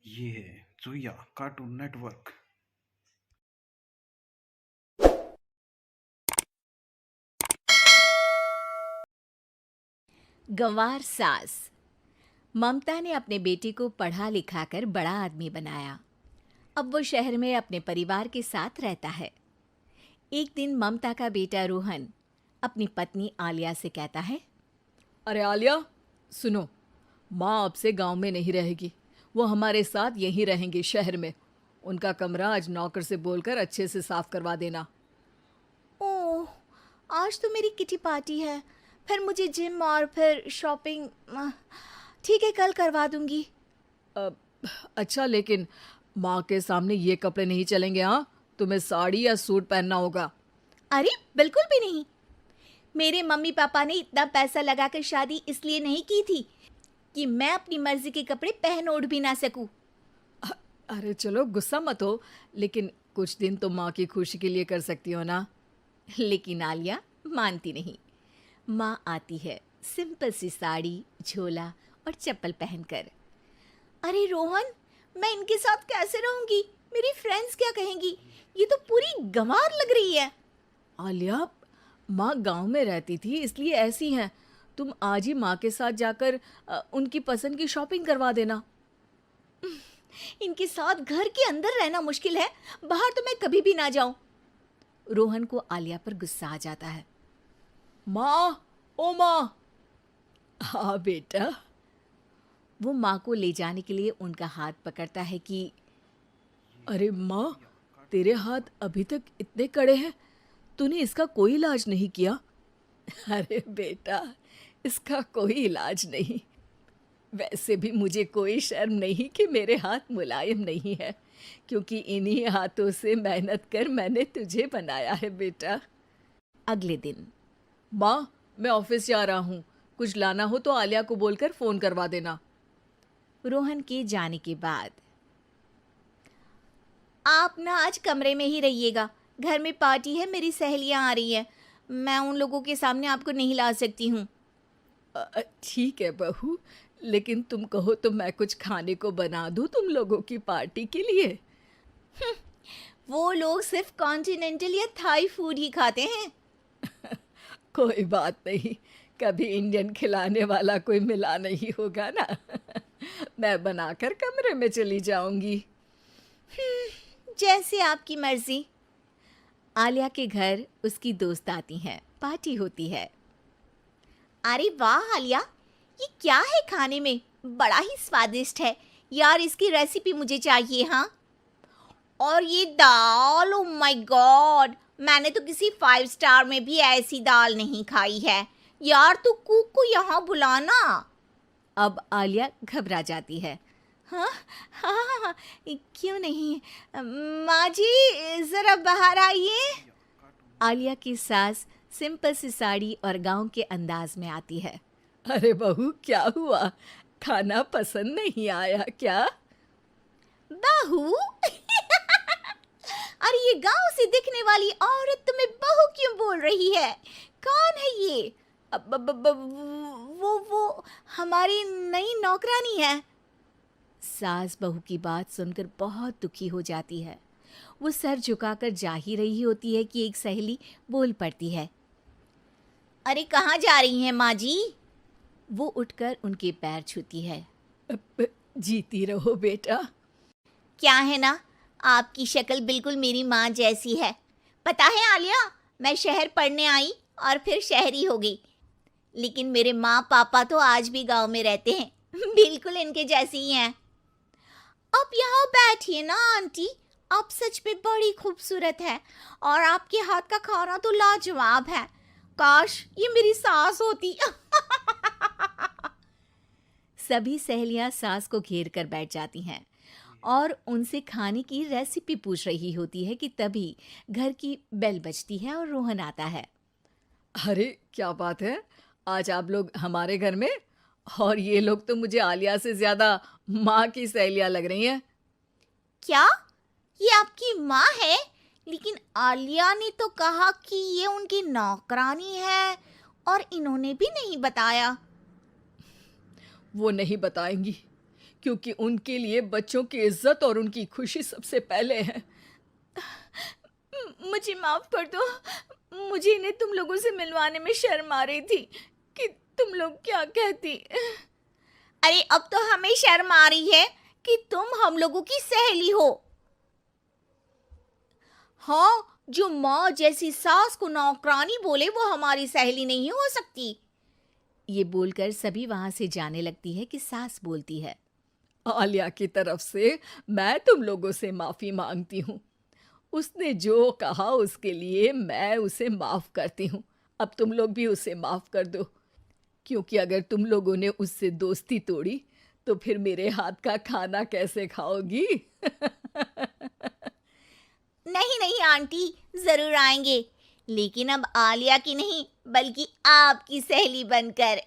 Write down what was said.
ये है Zoya cartoon network. गंवार सास। ममता ने अपने बेटे को पढ़ा लिखाकर बड़ा आदमी बनाया। अब वो शहर में अपने परिवार के साथ रहता है। एक दिन ममता का बेटा रोहन अपनी पत्नी आलिया से कहता है, अरे आलिया, सुनो, माँ अब से गांव में नहीं रहेगी। वो हमारे साथ यहीं रहेंगी शहर में। उनका कमरा आज नौकर से बोलकर अच्छे से साफ करवा देना। ओह, आज तो मेरी किटी पार्टी है, फिर मुझे जिम और फिर शॉपिंग। ठीक है, कल करवा दूंगी। अ, अच्छा, लेकिन माँ के सामने ये कपड़े नहीं चलेंगे। हाँ, तुम्हें साड़ी या सूट पहनना होगा। अरे बिल्कुल भी नहीं। मेरे मम्मी पापा ने इतना पैसा लगाकर शादी इसलिए नहीं की थी कि मैं अपनी मर्जी के कपड़े पहन ओढ़ भी ना सकूं। अ- अरे चलो, गुस्सा मत हो, लेकिन कुछ दिन तो माँ की खुशी के लिए कर सकती हो ना। लेकिन आलिया मानती नहीं। माँ आती है सिंपल सी साड़ी, झोला और चप्पल पहनकर। अरे रोहन, मैं इनके साथ कैसे रहूंगी? मेरी फ्रेंड्स क्या कहेंगी? ये तो पूरी गंवार लग रही है। आलिया, माँ गांव में रहती थी इसलिए ऐसी हैं। तुम आज ही माँ के साथ जाकर उनकी पसंद की शॉपिंग करवा देना। इनके साथ घर के अंदर रहना मुश्किल है, बाहर तो मैं कभी भी ना जाऊं। रोहन को आलिया पर गुस्सा आ जाता है। माँ, ओ माँ। हाँ बेटा। वो माँ को ले जाने के लिए उनका हाथ पकड़ता है कि अरे माँ, तेरे हाथ अभी तक इतने कड़े हैं, तूने इसका कोई इलाज नहीं किया? अरे बेटा, इसका कोई इलाज नहीं। वैसे भी मुझे कोई शर्म नहीं कि मेरे हाथ मुलायम नहीं है, क्योंकि इन्हीं हाथों से मेहनत कर मैंने तुझे बनाया है बेटा। अगले दिन माँ, मैं ऑफिस जा रहा हूँ। कुछ लाना हो तो आलिया को बोलकर फ़ोन करवा देना। रोहन के जाने के बाद, आप ना आज कमरे में ही रहिएगा, घर में पार्टी है, मेरी सहेलियां आ रही हैं, मैं उन लोगों के सामने आपको नहीं ला सकती हूँ। ठीक है बहू, लेकिन तुम कहो तो मैं कुछ खाने को बना दूँ तुम लोगों की पार्टी के लिए। वो लोग सिर्फ कॉन्टिनेंटल या थाई फूड ही खाते हैं। कोई बात नहीं, कभी इंडियन खिलाने वाला कोई मिला नहीं होगा ना। मैं बनाकर कमरे में चली जाऊंगी। जैसे आपकी मर्जी। आलिया के घर उसकी दोस्त आती हैं, पार्टी होती है। अरे वाह आलिया, ये क्या है खाने में? बड़ा ही स्वादिष्ट है यार, इसकी रेसिपी मुझे चाहिए। हाँ, और ये दाल, ओ माय गॉड, मैंने तो किसी 5 स्टार में भी ऐसी दाल नहीं खाई है। यार तू कुक को यहाँ बुलाना। अब आलिया घबरा जाती है। हाँ हाँ हाँ हाँ, क्यों नहीं। माँ जी जरा बाहर आइए। आलिया की सास सिंपल सी साड़ी और गांव के अंदाज में आती है। अरे बहू, क्या हुआ? खाना पसंद नहीं आया क्या? बहू? अरे ये गांव से दिखने वाली औरत तुम्हें बहू क्यों बोल रही है? कौन है ये? अब वो हमारी नई नौकरानी है। सास बहू की बात सुनकर बहुत दुखी हो जाती है। वो सर झुकाकर जा ही रही होती है कि एक सहेली बोल पड़ती है। अरे कहाँ जा रही हैं माँ जी? वो उठकर उनके पैर छूती है। जीती रहो बेटा। क्या है ना, आपकी शक्ल बिल्कुल मेरी माँ जैसी है। पता है आलिया, मैं शहर पढ़ने आई और फिर शहरी हो गई, लेकिन मेरे माँ पापा तो आज भी गांव में रहते हैं। बिल्कुल इनके जैसी ही हैं। आप यहाँ बैठिए ना आंटी, आप सच में बड़ी खूबसूरत है और आपके हाथ का खाना तो लाजवाब है। काश ये मेरी सास होती। सभी सहेलियां सास को घेर कर बैठ जाती हैं और उनसे खाने की रेसिपी पूछ रही होती है कि तभी घर की बेल बजती है और रोहन आता है। अरे क्या बात है, आज आप लोग हमारे घर में? और ये लोग तो मुझे आलिया से ज्यादा माँ की सहेलियाँ लग रही हैं। क्या ये आपकी माँ है? लेकिन आलिया ने तो कहा कि ये उनकी नौकरानी है और इन्होंने भी नहीं बताया। वो नहीं बताएंगी, क्योंकि उनके लिए बच्चों की इज्जत और उनकी खुशी सबसे पहले है। मुझे माफ कर दो। मुझे इन्हें तुम लोगों से मिलवाने में शर्म आ रही थी कि तुम लोग क्या कहती। अरे अब तो हमें शर्म आ रही है कि तुम हम लोगों की सहेली हो। हाँ, जो माँ जैसी सास को नौकरानी बोले वो हमारी सहेली नहीं हो सकती। ये बोलकर सभी वहां से जाने लगती है कि सास बोलती है, आलिया की तरफ से मैं तुम लोगों से माफ़ी मांगती हूँ। उसने जो कहा उसके लिए मैं उसे माफ़ करती हूँ। अब तुम लोग भी उसे माफ़ कर दो, क्योंकि अगर तुम लोगों ने उससे दोस्ती तोड़ी तो फिर मेरे हाथ का खाना कैसे खाओगी? नहीं नहीं आंटी, जरूर आएंगे, लेकिन अब आलिया की नहीं बल्कि आपकी सहेली बनकर।